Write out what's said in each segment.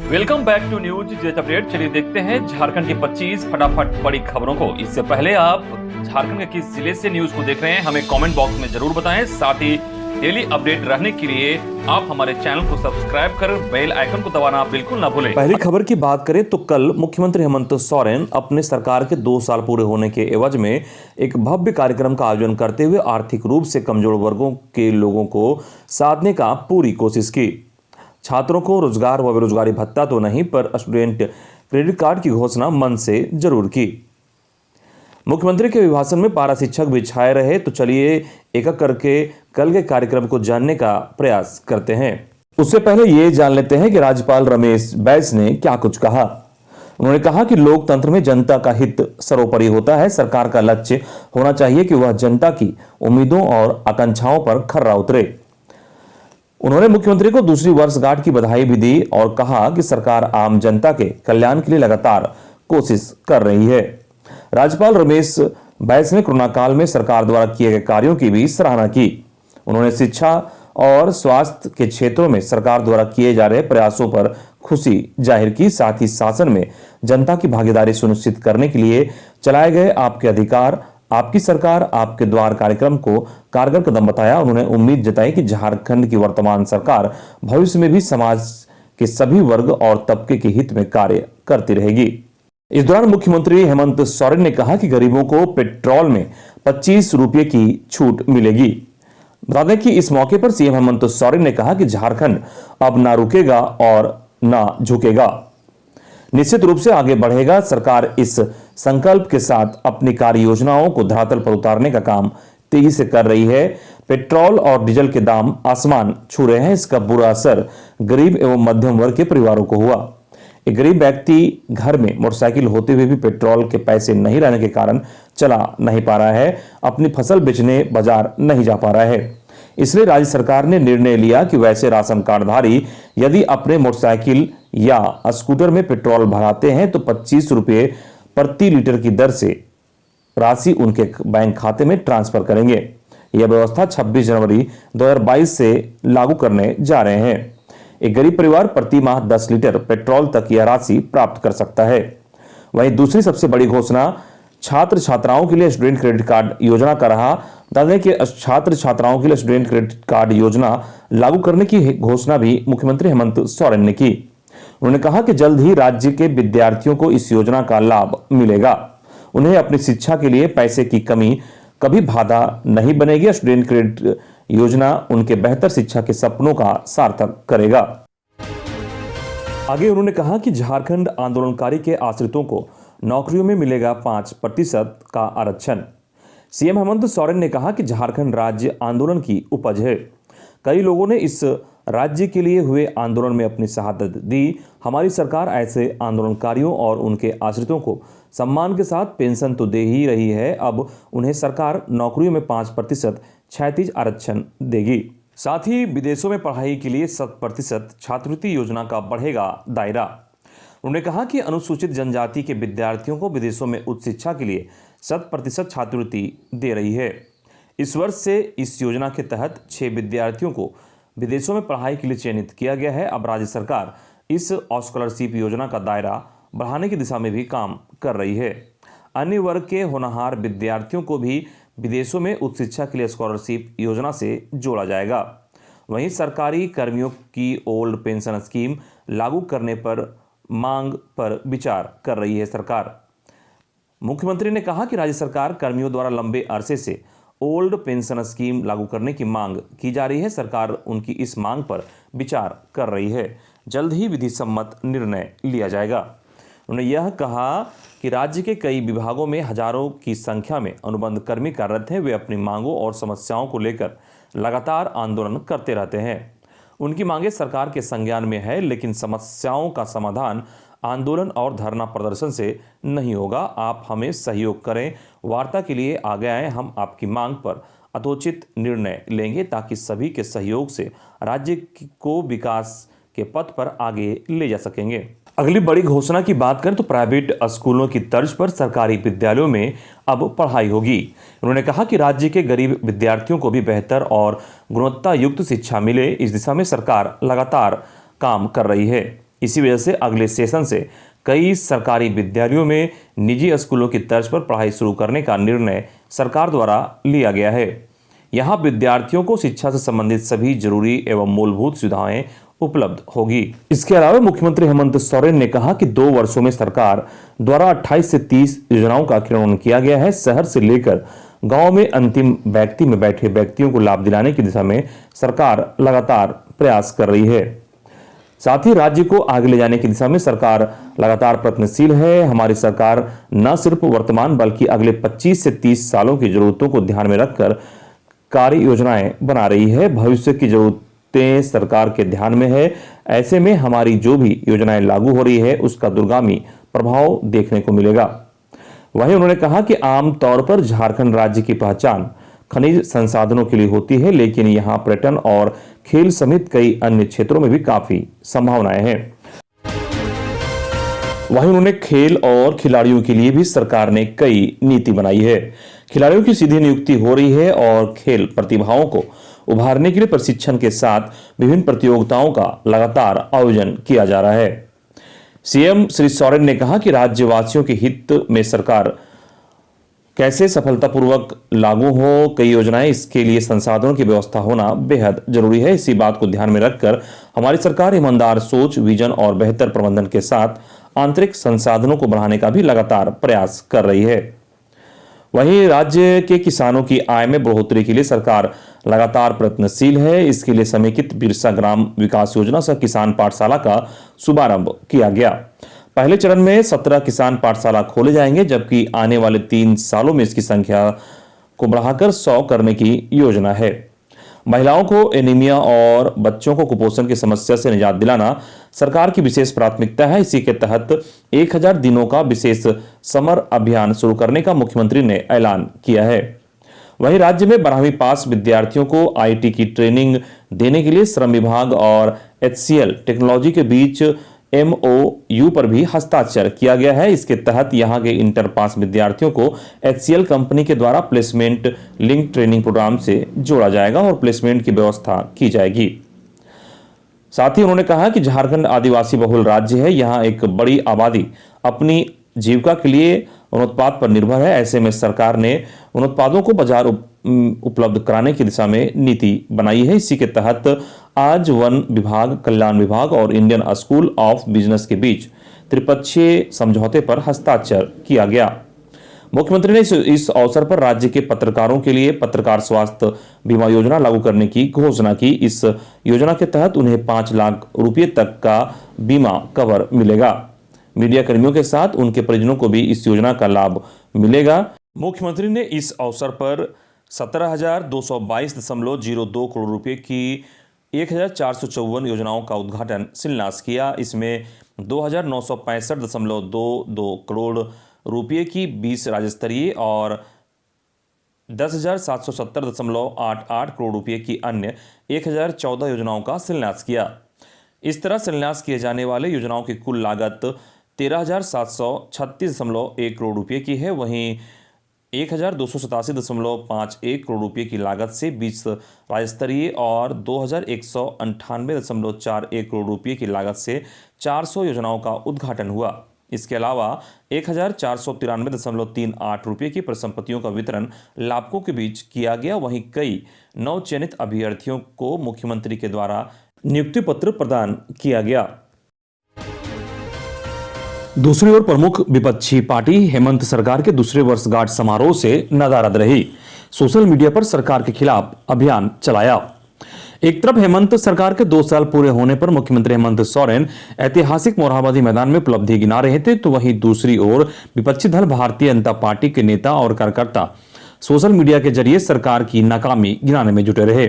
Welcome back to News Jet update. चलिए देखते हैं झारखंड की 25 फटाफट बड़ी खबरों को। इससे पहले आप झारखंड के किस जिले से न्यूज को देख रहे हैं हमें कमेंट बॉक्स में जरूर बताएं। साथ ही डेली अपडेट रहने के लिए आप हमारे चैनल को सब्सक्राइब कर बेल आइकन को दबाना बिल्कुल ना भूलें। पहली खबर की बात करें तो कल मुख्यमंत्री हेमंत सोरेन अपने सरकार के 2 साल पूरे होने के एवज में एक भव्य कार्यक्रम का आयोजन करते हुए आर्थिक रूप से कमजोर वर्गों के लोगों को साधने का पूरी कोशिश की। छात्रों को रोजगार व बेरोजगारी भत्ता तो नहीं पर स्टूडेंट क्रेडिट कार्ड की घोषणा मन से जरूर की। मुख्यमंत्री के अभिभाषण में पारा शिक्षक भी छाए रहे, तो चलिए एक एक करके कल के कार्यक्रम को जानने का प्रयास करते हैं। उससे पहले ये जान लेते हैं कि राज्यपाल रमेश बैस ने क्या कुछ कहा। उन्होंने कहा कि लोकतंत्र में जनता का हित सर्वोपरि होता है। सरकार का लक्ष्य होना चाहिए कि वह जनता की उम्मीदों और आकांक्षाओं पर खरा उतरे। उन्होंने मुख्यमंत्री को दूसरी वर्षगांठ की बधाई भी दी और कहा कि सरकार आम जनता के कल्याण के लिए लगातार कोशिश कर रही है। राज्यपाल रमेश बैस ने कोरोना काल में सरकार द्वारा किए गए कार्यों की भी सराहना की। उन्होंने शिक्षा और स्वास्थ्य के क्षेत्रों में सरकार द्वारा किए जा रहे प्रयासों पर खुशी जाहिर की। साथ ही शासन में जनता की भागीदारी सुनिश्चित करने के लिए चलाए गए आपके अधिकार आपकी सरकार आपके द्वार कार्यक्रम को कारगर कदम बताया। उन्होंने उम्मीद जताई कि झारखंड की वर्तमान सरकार भविष्य में भी समाज के सभी वर्ग और तबके के हित में कार्य करती रहेगी। इस दौरान मुख्यमंत्री हेमंत सोरेन ने कहा कि गरीबों को पेट्रोल में 25 रुपये की छूट मिलेगी। बता दें कि इस मौके पर सीएम हेमंत सोरेन ने कहा कि झारखंड अब ना रुकेगा और ना झुकेगा, निश्चित रूप से आगे बढ़ेगा। सरकार इस संकल्प के साथ अपनी कार्य योजनाओं को धरातल पर उतारने का काम तेजी से कर रही है। पेट्रोल और डीजल के दाम आसमान छू रहे हैं। इसका बुरा असर गरीब एवं मध्यम वर्ग के परिवारों को हुआ। एक गरीब व्यक्ति घर में मोटरसाइकिल होते हुए भी पेट्रोल के पैसे नहीं रहने के कारण चला नहीं पा रहा है, अपनी फसल बेचने बाजार नहीं जा पा रहा है। इसलिए राज्य सरकार ने निर्णय लिया कि वैसे राशन कार्डधारी यदि अपने मोटरसाइकिल या स्कूटर में पेट्रोल भराते हैं तो 25 रुपये प्रति लीटर की दर से राशि उनके बैंक खाते में ट्रांसफर करेंगे। यह व्यवस्था 26 जनवरी 2022 से लागू करने जा रहे हैं। एक गरीब परिवार प्रति माह 10 लीटर पेट्रोल तक यह राशि प्राप्त कर सकता है। वहीं दूसरी सबसे बड़ी घोषणा छात्र छात्राओं के लिए स्टूडेंट क्रेडिट कार्ड योजना का रहा। बता दें कि छात्र छात्राओं के लिए स्टूडेंट क्रेडिट कार्ड योजना लागू करने की घोषणा भी मुख्यमंत्री हेमंत सोरेन ने की। उन्होंने कहा कि जल्द ही राज्य के विद्यार्थियों को इस योजना का लाभ मिलेगा। उन्हें अपनी शिक्षा के लिए पैसे की कमी कभी बाधा नहीं बनेगी। स्टूडेंट क्रेडिट योजना उनके बेहतर शिक्षा के सपनों का सार्थक करेगा। आगे उन्होंने कहा कि झारखंड आंदोलनकारी के आश्रितों को नौकरियों में मिलेगा 5% का आरक्षण। सीएम हेमंत सोरेन ने कहा कि झारखंड राज्य आंदोलन की उपज है। कई लोगों ने इस राज्य के लिए हुए आंदोलन में अपनी शहादत दी। हमारी सरकार ऐसे आंदोलनकारियों और उनके आश्रितों को सम्मान के साथ पेंशन तो दे ही रही है, अब उन्हें सरकार नौकरियों में 5% क्षैतिज आरक्षण देगी। साथ ही विदेशों में पढ़ाई के लिए 100% छात्रवृत्ति योजना का बढ़ेगा दायरा। उन्होंने कहा कि अनुसूचित जनजाति के विद्यार्थियों को विदेशों में उच्च शिक्षा के लिए 100% छात्रवृत्ति दे रही है। इस वर्ष से इस योजना के तहत 6 विद्यार्थियों को विदेशों में पढ़ाई के लिए चयनित किया गया है। अब राज्य सरकार इस स्कॉलरशिप योजना का दायरा बढ़ाने की दिशा में भी काम कर रही है। अन्य वर्ग के होनहार विद्यार्थियों को भी विदेशों में उच्च शिक्षा के लिए स्कॉलरशिप योजना से जोड़ा जाएगा। वहीं सरकारी कर्मियों की ओल्ड पेंशन स्कीम लागू करने पर मांग पर विचार कर रही है सरकार। मुख्यमंत्री ने कहा कि राज्य सरकार कर्मियों द्वारा लंबे अरसे से ओल्ड पेंशन स्कीम लागू करने की मांग की जा रही है। सरकार उनकी इस मांग पर विचार कर रही है। जल्द ही विधि सम्मत निर्णय लिया जाएगा। उन्होंने यह कहा कि राज्य के कई विभागों में हजारों की संख्या में अनुबंध कर्मी कार्यरत हैं। वे अपनी मांगों और समस्याओं को लेकर लगातार आंदोलन करते रहते हैं। उनकी मांगें सरकार के संज्ञान में है, लेकिन समस्याओं का समाधान आंदोलन और धरना प्रदर्शन से नहीं होगा। आप हमें सहयोग करें, वार्ता के लिए आगे आए। हम आपकी मांग पर यथोचित निर्णय लेंगे ताकि सभी के सहयोग से राज्य को विकास के पथ पर आगे ले जा सकेंगे। अगली बड़ी घोषणा की बात करें तो प्राइवेट स्कूलों की तर्ज पर सरकारी विद्यालयों में अब पढ़ाई होगी। उन्होंने कहा कि राज्य के गरीब विद्यार्थियों को भी बेहतर और गुणवत्ता युक्त शिक्षा मिले, इस दिशा में सरकार लगातार काम कर रही है। इसी वजह से अगले सेशन से कई सरकारी विद्यालयों में निजी स्कूलों की तर्ज पर पढ़ाई शुरू करने का निर्णय सरकार द्वारा लिया गया है। यहाँ विद्यार्थियों को शिक्षा से संबंधित सभी जरूरी एवं मूलभूत सुविधाएं उपलब्ध होगी। इसके अलावा मुख्यमंत्री हेमंत सोरेन ने कहा कि 2 वर्षों में सरकार द्वारा 28 से 30 योजनाओं का क्रियान्वयन किया गया है। शहर से लेकर गांव में अंतिम व्यक्ति में बैठे व्यक्तियों को लाभ दिलाने की दिशा में सरकार लगातार प्रयास कर रही है। साथ ही राज्य को आगे ले जाने की दिशा में सरकार लगातार प्रयत्नशील है। हमारी सरकार न सिर्फ वर्तमान बल्कि अगले 25 से 30 सालों की जरूरतों को ध्यान में रखकर कार्य योजनाएं बना रही है। भविष्य की जरूरतें सरकार के ध्यान में है। ऐसे में हमारी जो भी योजनाएं लागू हो रही है उसका दूरगामी प्रभाव देखने को मिलेगा। वहीं उन्होंने कहा कि आम तौर पर झारखंड राज्य की पहचान खनिज संसाधनों के लिए होती है, लेकिन यहाँ पर्यटन और खेल समेत कई अन्य क्षेत्रों में भी काफी संभावनाएं हैं। वहीं उन्होंने खेल और खिलाड़ियों के लिए भी सरकार ने कई नीति बनाई है। खिलाड़ियों की सीधी नियुक्ति हो रही है और खेल प्रतिभाओं को उभारने के लिए प्रशिक्षण के साथ विभिन्न प्रतियोगिताओं का लगातार आयोजन किया जा रहा है। सीएम श्री सोरेन ने कहा कि राज्यवासियों के हित में सरकार कैसे सफलतापूर्वक लागू हो कई योजनाएं, इसके लिए संसाधनों की व्यवस्था होना बेहद जरूरी है। इसी बात को ध्यान में रखकर हमारी सरकार ईमानदार सोच, विजन और बेहतर प्रबंधन के साथ आंतरिक संसाधनों को बढ़ाने का भी लगातार प्रयास कर रही है। वहीं राज्य के किसानों की आय में बढ़ोतरी के लिए सरकार लगातार प्रयत्नशील है। इसके लिए समेकित बिरसा ग्राम विकास योजना सह किसान पाठशाला का शुभारंभ किया गया। पहले चरण में 17 किसान पाठशाला खोले जाएंगे, जबकि आने वाले 3 सालों में इसकी संख्या को बढ़ाकर 100 करने की योजना है। महिलाओं को एनीमिया और बच्चों को कुपोषण की समस्या से निजात दिलाना सरकार की विशेष प्राथमिकता है। इसी के तहत 1000 दिनों का विशेष समर अभियान शुरू करने का मुख्यमंत्री ने ऐलान किया है। वहीं राज्य में 12वीं पास विद्यार्थियों को आईटी की ट्रेनिंग देने के लिए श्रम विभाग और HCL टेक्नोलॉजी के बीच MOU पर भी हस्ताक्षर किया गया है। इसके तहत यहां के इंटर पास विद्यार्थियों को HCL कंपनी के द्वारा प्लेसमेंट लिंक ट्रेनिंग प्रोग्राम से जोड़ा जाएगा और प्लेसमेंट की व्यवस्था की जाएगी। साथ ही उन्होंने कहा कि झारखंड आदिवासी बहुल राज्य है। यहाँ एक बड़ी आबादी अपनी जीविका के लिए वनोत्पाद पर निर्भर है। ऐसे में सरकार ने वनोत्पादों को बाजार उपलब्ध कराने की दिशा में नीति बनाई है। इसी के तहत आज वन विभाग, कल्याण विभाग और इंडियन स्कूल ऑफ बिजनेस के बीच त्रिपक्षीय समझौते पर हस्ताक्षर किया गया। मुख्यमंत्री ने इस अवसर पर राज्य के पत्रकारों के लिए पत्रकार स्वास्थ्य बीमा योजना लागू करने की घोषणा की। इस योजना के तहत उन्हें 5 लाख रुपए तक का बीमा कवर मिलेगा। मीडिया कर्मियों के साथ उनके परिजनों को भी इस योजना का लाभ मिलेगा। मुख्यमंत्री ने इस अवसर पर 17,222.02 करोड़ रुपए की 1,454 योजनाओं का उद्घाटन शिलान्यास किया। इसमें 2,965.22 करोड़ रुपए की 20 राज्य स्तरीय और 10,770.88 करोड़ रुपए की अन्य 1,014 योजनाओं का शिलान्यास किया। इस तरह शिलान्यास किए जाने वाले योजनाओं की कुल लागत 13,736.1 करोड़ रुपए की है। वहीं 1,287.51 करोड़ रुपए की लागत से 20 राज्य स्तरीय और 2,198.41 करोड़ रुपए की लागत से 400 योजनाओं का उद्घाटन हुआ। इसके अलावा 1,493.38 रुपए की परिसंपत्तियों का वितरण लाभुकों के बीच किया गया। वहीं कई नवचयनित अभ्यर्थियों को मुख्यमंत्री के द्वारा नियुक्ति पत्र प्रदान किया गया। दूसरी ओर प्रमुख विपक्षी पार्टी हेमंत सरकार के दूसरे वर्षगांठ समारोह से नाराज रही। सोशल मीडिया पर सरकार के खिलाफ अभियान चलाया। एक तरफ हेमंत सरकार के 2 साल पूरे होने पर मुख्यमंत्री हेमंत सोरेन ऐतिहासिक मोरहाबादी मैदान में उपलब्धि गिना रहे थे, तो वहीं दूसरी ओर विपक्षी दल भारतीय जनता पार्टी के नेता और कार्यकर्ता सोशल मीडिया के जरिए सरकार की नाकामी गिनाने में जुटे रहे।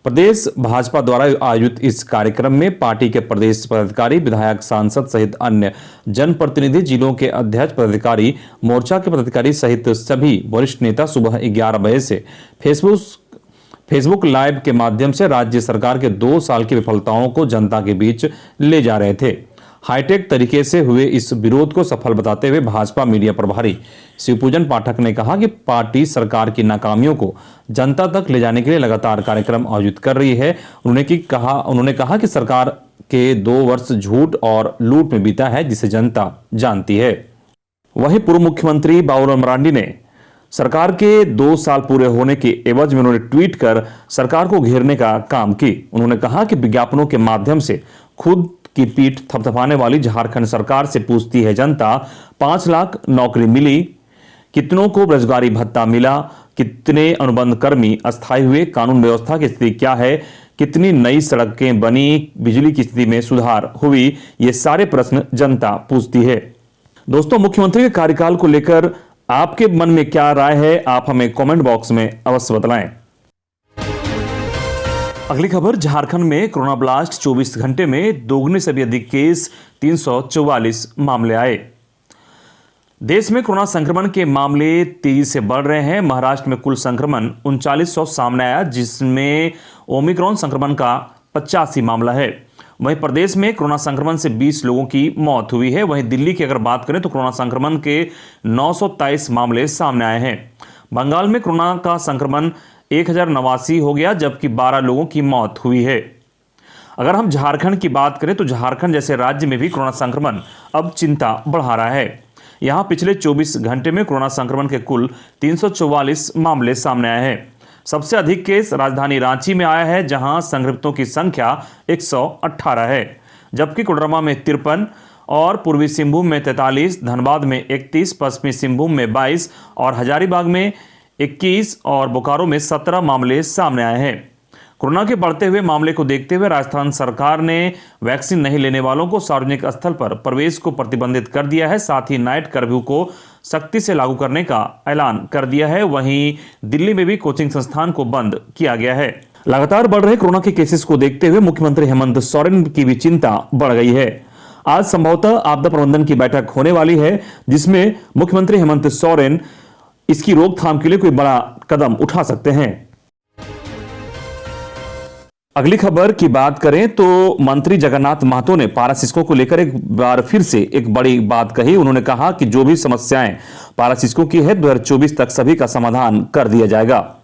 प्रदेश भाजपा द्वारा आयोजित इस कार्यक्रम में पार्टी के प्रदेश पदाधिकारी, विधायक, सांसद सहित अन्य जनप्रतिनिधि, जिलों के अध्यक्ष, पदाधिकारी, मोर्चा के पदाधिकारी सहित सभी वरिष्ठ नेता सुबह 11 बजे से फेसबुक लाइव के माध्यम से राज्य सरकार के 2 साल की विफलताओं को जनता के बीच ले जा रहे थे। हाईटेक तरीके से हुए इस विरोध को सफल बताते हुए भाजपा मीडिया प्रभारी शिवपूजन पाठक ने कहा कि पार्टी सरकार की नाकामियों को जनता तक ले जाने के लिए लगातार कार्यक्रम आयोजित कर रही है। उन्होंने कहा कि सरकार के 2 वर्ष झूठ और लूट में बीता है, जिसे जनता जानती है। वहीं पूर्व मुख्यमंत्री बाबूलाल मरांडी ने सरकार के 2 साल पूरे होने के एवज में उन्होंने ट्वीट कर सरकार को घेरने का काम की। उन्होंने कहा कि विज्ञापनों के माध्यम से खुद की पीठ थपथपाने वाली झारखंड सरकार से पूछती है जनता, 5 लाख नौकरी मिली, कितनों को रोजगारी भत्ता मिला, कितने अनुबंध कर्मी अस्थायी हुए, कानून व्यवस्था की स्थिति क्या है, कितनी नई सड़कें बनी, बिजली की स्थिति में सुधार हुई, ये सारे प्रश्न जनता पूछती है। दोस्तों, मुख्यमंत्री के कार्यकाल को लेकर आपके मन में क्या राय है, आप हमें कमेंट बॉक्स में अवश्य बतलाएं। अगली खबर, झारखंड में कोरोना ब्लास्ट 24 घंटे में दोगुने से भी अधिक केस, 344 मामले आए। देश में कोरोना संक्रमण के मामले तेजी से बढ़ रहे हैं। महाराष्ट्र में कुल संक्रमण 3900 सामने आया, जिसमें ओमिक्रॉन संक्रमण का 85 मामला है। वहीं प्रदेश में कोरोना संक्रमण से 20 लोगों की मौत हुई है। वहीं दिल्ली की अगर बात करें तो कोरोना संक्रमण के 923 मामले सामने आए हैं। बंगाल में कोरोना का संक्रमण 1089 हो गया, जबकि 12 लोगों की मौत हुई है। अगर हम झारखंड की बात करें तो झारखंड जैसे राज्य में भी कोरोना संक्रमण अब चिंता बढ़ा रहा है। यहां पिछले 24 घंटे में कोरोना संक्रमण के कुल 344 मामले सामने आए हैं। सबसे अधिक केस राजधानी रांची में आया है, जहां संक्रमितों की संख्या 118 है, जबकि कोडरमा में 53 और पूर्वी सिंहभूम में 43, धनबाद में 31, पश्चिमी सिंहभूम में 22 और हजारीबाग में 21 और बोकारो में 17 मामले सामने आए हैं। कोरोना के बढ़ते हुए मामले को देखते हुए राजस्थान सरकार ने वैक्सीन नहीं लेने वालों को सार्वजनिक स्थल पर प्रवेश को प्रतिबंधित कर दिया है। साथ ही नाइट कर्फ्यू को सख्ती से लागू करने का ऐलान कर दिया है। वहीं दिल्ली में भी कोचिंग संस्थान को बंद किया गया है। लगातार बढ़ रहे कोरोना के केसेस को देखते हुए मुख्यमंत्री हेमंत सोरेन की भी चिंता बढ़ गई है। आज संभवतः आपदा प्रबंधन की बैठक होने वाली है, जिसमें मुख्यमंत्री हेमंत सोरेन इसकी रोकथाम के लिए कोई बड़ा कदम उठा सकते हैं। अगली खबर की बात करें तो मंत्री जगन्नाथ महतो ने पारासिस्को को लेकर एक बार फिर से एक बड़ी बात कही। उन्होंने कहा कि जो भी समस्याएं पारासिस्को की है, 2024 तक सभी का समाधान कर दिया जाएगा।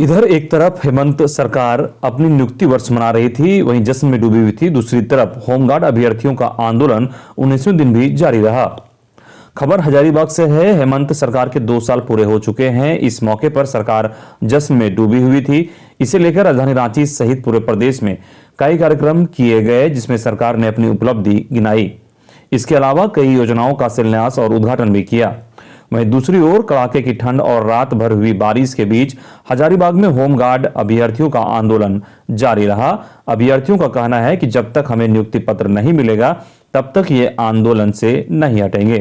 इधर एक तरफ हेमंत सरकार अपनी नियुक्ति वर्ष मना रही थी, वहीं जश्न में डूबी हुई थी। दूसरी तरफ होमगार्ड अभ्यर्थियों का आंदोलन 19वें दिन भी जारी रहा। खबर हजारीबाग से है। हेमंत सरकार के 2 साल पूरे हो चुके हैं। इस मौके पर सरकार जश्न में डूबी हुई थी। इसे लेकर राजधानी रांची सहित पूरे प्रदेश में कई कार्यक्रम किए गए, जिसमें सरकार ने अपनी उपलब्धि गिनाई। इसके अलावा कई योजनाओं का शिलान्यास और उद्घाटन भी किया। वहीं दूसरी ओर कड़ाके की ठंड और रात भर हुई बारिश के बीच हजारीबाग में होमगार्ड अभ्यर्थियों का आंदोलन जारी रहा। अभ्यर्थियों का कहना है कि जब तक हमें नियुक्ति पत्र नहीं मिलेगा तब तक ये आंदोलन से नहीं हटेंगे।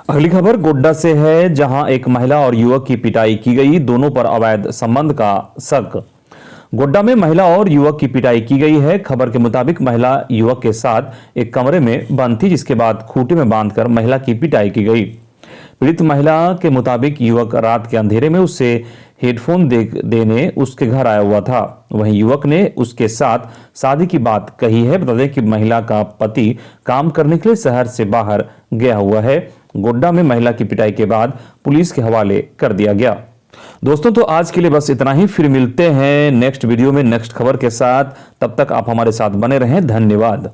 अगली खबर गोड्डा से है, जहां एक महिला और युवक की पिटाई की गई। दोनों पर अवैध संबंध का शक। गोड्डा में महिला और युवक की पिटाई की गई है। खबर के मुताबिक महिला युवक के साथ एक कमरे में बंद थी, जिसके बाद खूंटे में बांधकर महिला की पिटाई की गई। पीड़ित महिला के मुताबिक युवक रात के अंधेरे में उससे हेडफोन देने उसके घर आया हुआ था। वहीं युवक ने उसके साथ शादी की बात कही है। बता दें कि महिला का पति काम करने के लिए शहर से बाहर गया हुआ है। गोड्डा में महिला की पिटाई के बाद पुलिस के हवाले कर दिया गया। दोस्तों, तो आज के लिए बस इतना ही। फिर मिलते हैं नेक्स्ट वीडियो में नेक्स्ट खबर के साथ। तब तक आप हमारे साथ बने रहें। धन्यवाद।